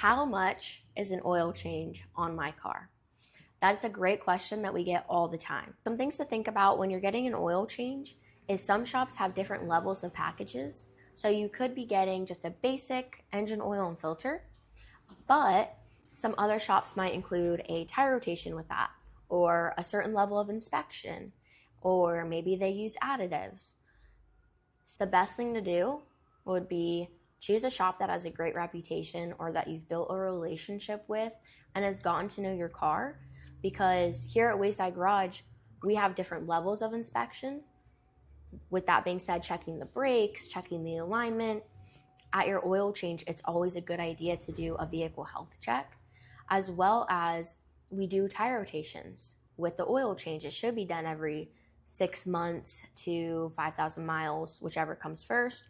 How much is an oil change on my car? That's a great question that we get all the time. Some things to think about when you're getting an oil change is some shops have different levels of packages. So you could be getting just a basic engine oil and filter, but some other shops might include a tire rotation with that, or a certain level of inspection, or maybe they use additives. So the best thing to do would be choose a shop that has a great reputation or that you've built a relationship with and has gotten to know your car, because here at Wayside Garage, we have different levels of inspection. With that being said, checking the brakes, checking the alignment. At your oil change, it's always a good idea to do a vehicle health check, as well as we do tire rotations. With the oil change, it should be done every 6 months to 5,000 miles, whichever comes first.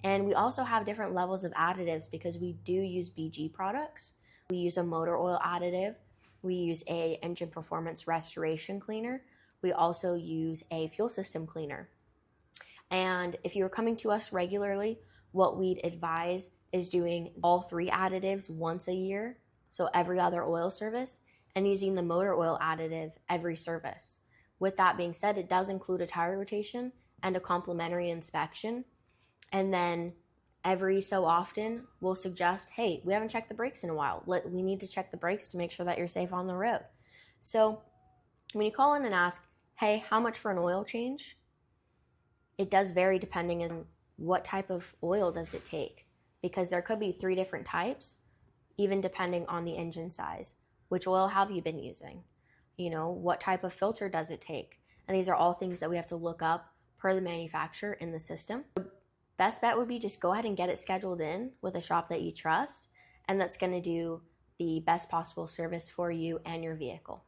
And we also have different levels of additives because we do use BG products. We use a motor oil additive. We use a engine performance restoration cleaner. We also use a fuel system cleaner. And if you're coming to us regularly, what we'd advise is doing all 3 additives once a year, so every other oil service, and using the motor oil additive every service. With that being said, it does include a tire rotation and a complimentary inspection. And then every so often, we'll suggest, hey, we haven't checked the brakes in a while. We need to check the brakes to make sure that you're safe on the road. So when you call in and ask, hey, how much for an oil change? It does vary depending on what type of oil does it take, because there could be 3 different types, even depending on the engine size. Which oil have you been using? What type of filter does it take? And these are all things that we have to look up per the manufacturer in the system. Best bet would be just go ahead and get it scheduled in with a shop that you trust, and that's going to do the best possible service for you and your vehicle.